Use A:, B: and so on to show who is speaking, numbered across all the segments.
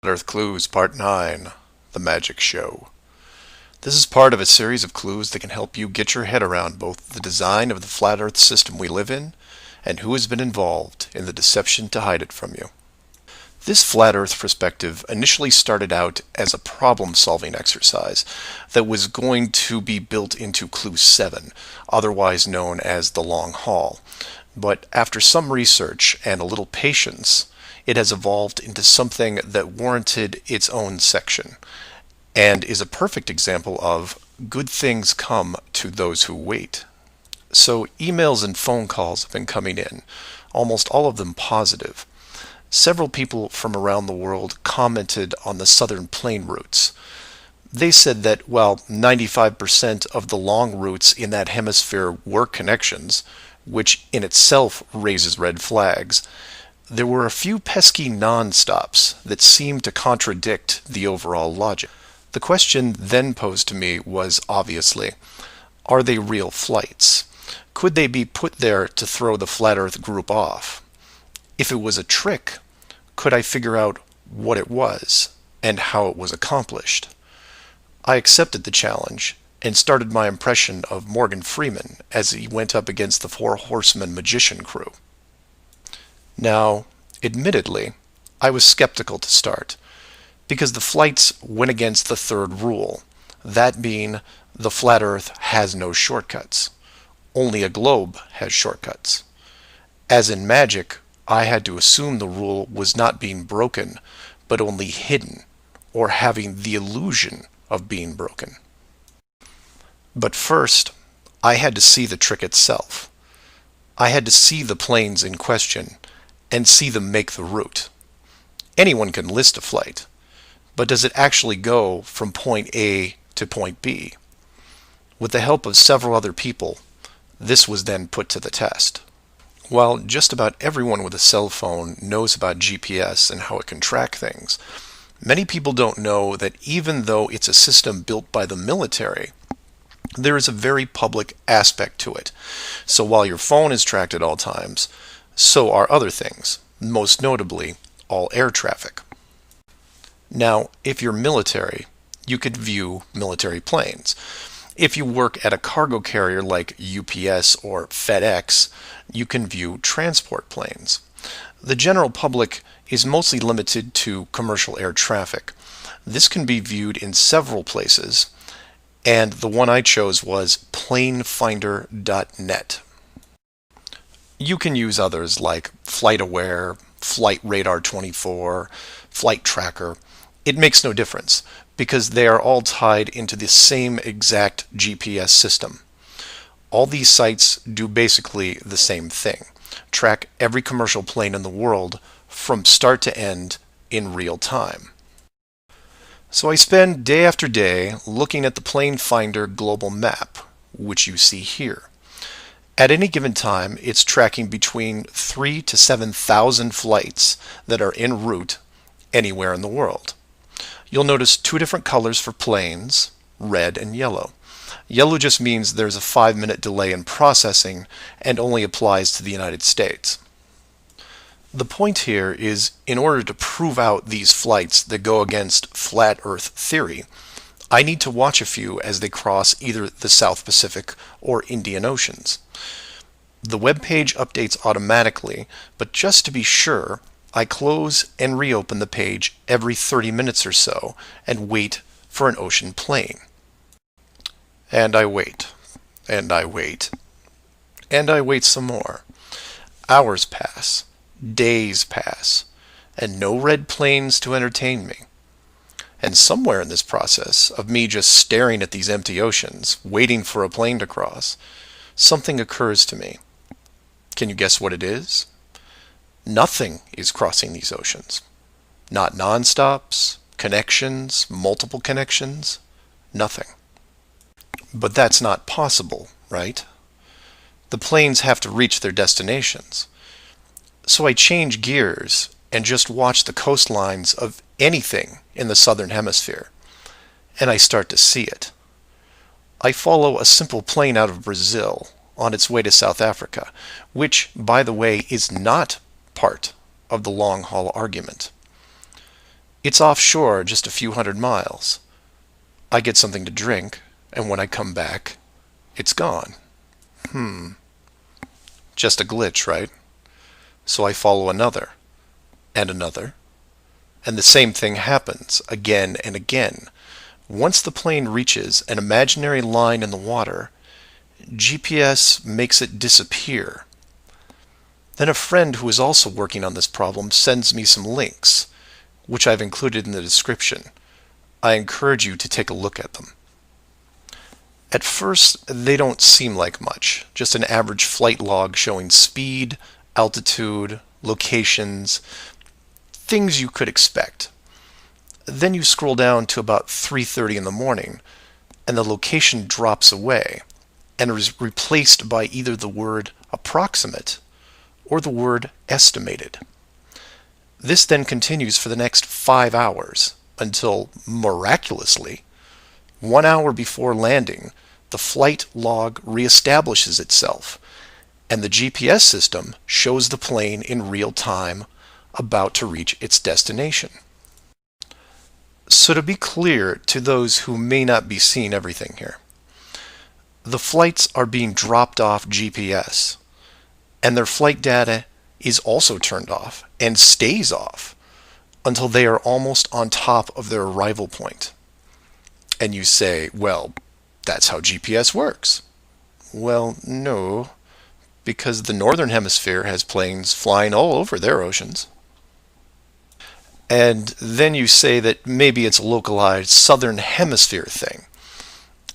A: Earth Clues Part 9, The Magic Show. This is part of a series of clues that can help you get your head around both the design of the flat Earth system we live in and who has been involved in the deception to hide it from you. This flat Earth perspective initially started out as a problem-solving exercise that was going to be built into Clue 7, otherwise known as the Long Haul. But after some research and a little patience, it has evolved into something that warranted its own section, and is a perfect example of good things come to those who wait. So emails and phone calls have been coming in, almost all of them positive. Several people from around the world commented on the southern plane routes. They said that while 95% of the long routes in that hemisphere were connections, which in itself raises red flags, there were a few pesky non-stops that seemed to contradict the overall logic. The question then posed to me was obviously, are they real flights? Could they be put there to throw the Flat Earth group off? If it was a trick, could I figure out what it was and how it was accomplished? I accepted the challenge and started my impression of Morgan Freeman as he went up against the Four Horsemen magician crew. Now, admittedly, I was skeptical to start, because the flights went against the third rule, that being the flat Earth has no shortcuts. Only a globe has shortcuts. As in magic, I had to assume the rule was not being broken, but only hidden, or having the illusion of being broken. But first, I had to see the trick itself. I had to see the planes in question, and see them make the route. Anyone can list a flight, but does it actually go from point A to point B? With the help of several other people, this was then put to the test. While just about everyone with a cell phone knows about GPS and how it can track things, many people don't know that even though it's a system built by the military, there is a very public aspect to it. So while your phone is tracked at all times, so are other things, most notably all air traffic. Now, if you're military, you could view military planes. If you work at a cargo carrier like UPS or FedEx, you can view transport planes. The general public is mostly limited to commercial air traffic. This can be viewed in several places, and the one I chose was planefinder.net. You can use others like FlightAware, Flight Radar 24, Flight Tracker. It makes no difference because they are all tied into the same exact GPS system. All these sites do basically the same thing. Track every commercial plane in the world from start to end in real time. So I spend day after day looking at the Plane Finder global map, which you see here. At any given time, it's tracking between 3,000 to 7,000 flights that are en route anywhere in the world. You'll notice two different colors for planes, red and yellow. Yellow just means there's a 5-minute delay in processing and only applies to the United States. The point here is, in order to prove out these flights that go against flat Earth theory, I need to watch a few as they cross either the South Pacific or Indian Oceans. The web page updates automatically, but just to be sure, I close and reopen the page every 30 minutes or so and wait for an ocean plane. And I wait, and I wait, and I wait some more. Hours pass, days pass, and no red planes to entertain me. And somewhere in this process of me just staring at these empty oceans, waiting for a plane to cross, something occurs to me. Can you guess what it is? Nothing is crossing these oceans. Not non-stops, connections, multiple connections, nothing. But that's not possible, right? The planes have to reach their destinations. So I change gears and just watch the coastlines of anything in the southern hemisphere, and I start to see it. I follow a simple plane out of Brazil on its way to South Africa, which, by the way, is not part of the long haul argument. It's offshore just a few hundred miles. I get something to drink, and when I come back, it's gone. Just a glitch, right? So I follow another, and another, and the same thing happens again and again. Once the plane reaches an imaginary line in the water, GPS makes it disappear. Then a friend who is also working on this problem sends me some links, which I've included in the description. I encourage you to take a look at them. At first, they don't seem like much, just an average flight log showing speed, altitude, locations, things you could expect. Then you scroll down to about 3:30 in the morning, and the location drops away and is replaced by either the word approximate or the word estimated. This then continues for the next 5 hours until, miraculously, 1 hour before landing, the flight log reestablishes itself, and the GPS system shows the plane in real time about to reach its destination. So to be clear to those who may not be seeing everything here, the flights are being dropped off GPS, and their flight data is also turned off and stays off until they are almost on top of their arrival point. And you say, well, that's how GPS works. Well, no, because the northern hemisphere has planes flying all over their oceans. And then you say that maybe it's a localized southern hemisphere thing.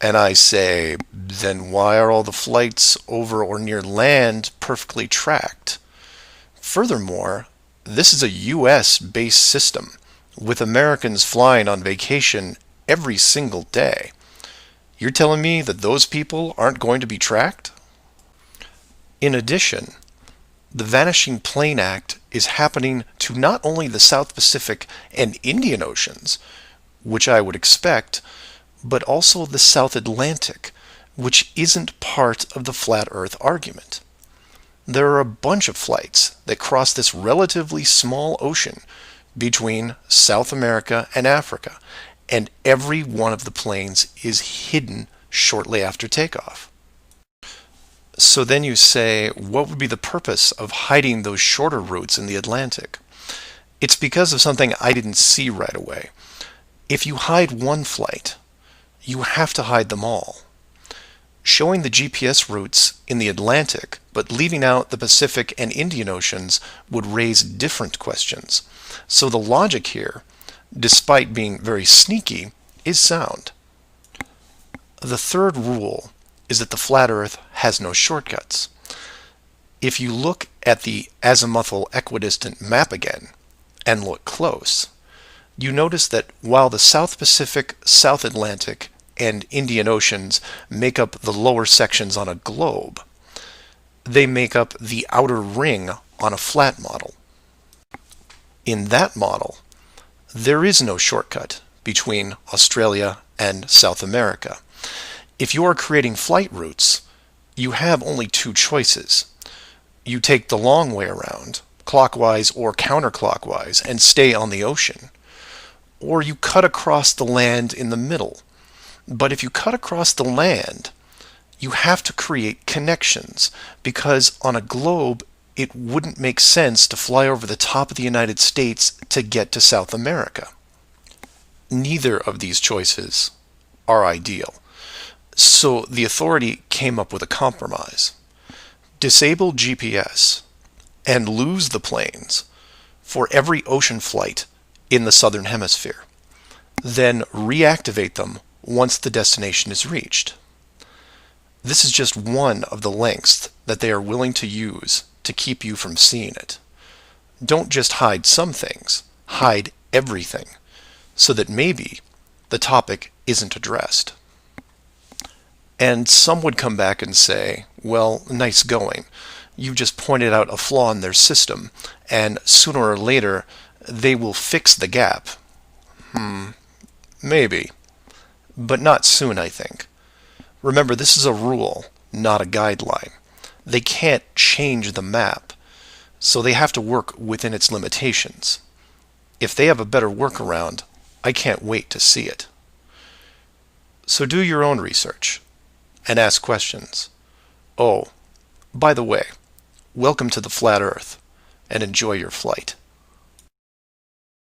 A: And I say, then why are all the flights over or near land perfectly tracked? Furthermore, this is a US-based system, with Americans flying on vacation every single day. You're telling me that those people aren't going to be tracked? In addition, the Vanishing Plane Act is happening to not only the South Pacific and Indian Oceans, which I would expect, but also the South Atlantic, which isn't part of the flat Earth argument. There are a bunch of flights that cross this relatively small ocean between South America and Africa, and every one of the planes is hidden shortly after takeoff. So then you say, what would be the purpose of hiding those shorter routes in the Atlantic? It's because of something I didn't see right away. If you hide one flight, you have to hide them all. Showing the GPS routes in the Atlantic, but leaving out the Pacific and Indian Oceans would raise different questions. So the logic here, despite being very sneaky, is sound. The third rule is that the flat Earth has no shortcuts. If you look at the azimuthal equidistant map again, and look close, you notice that while the South Pacific, South Atlantic, and Indian Oceans make up the lower sections on a globe, they make up the outer ring on a flat model. In that model, there is no shortcut between Australia and South America. If you are creating flight routes, you have only two choices. You take the long way around, clockwise or counterclockwise, and stay on the ocean. Or you cut across the land in the middle. But if you cut across the land, you have to create connections, because on a globe, it wouldn't make sense to fly over the top of the United States to get to South America. Neither of these choices are ideal. So the authority came up with a compromise. Disable GPS and lose the planes for every ocean flight in the southern hemisphere. Then reactivate them once the destination is reached. This is just one of the lengths that they are willing to use to keep you from seeing it. Don't just hide some things, hide everything, so that maybe the topic isn't addressed. And some would come back and say, well, nice going. You just pointed out a flaw in their system, and sooner or later they will fix the gap. Maybe. But not soon, I think. Remember, this is a rule, not a guideline. They can't change the map, so they have to work within its limitations. If they have a better workaround, I can't wait to see it. So do your own research and ask questions. Oh, by the way, welcome to the flat Earth, and enjoy your flight.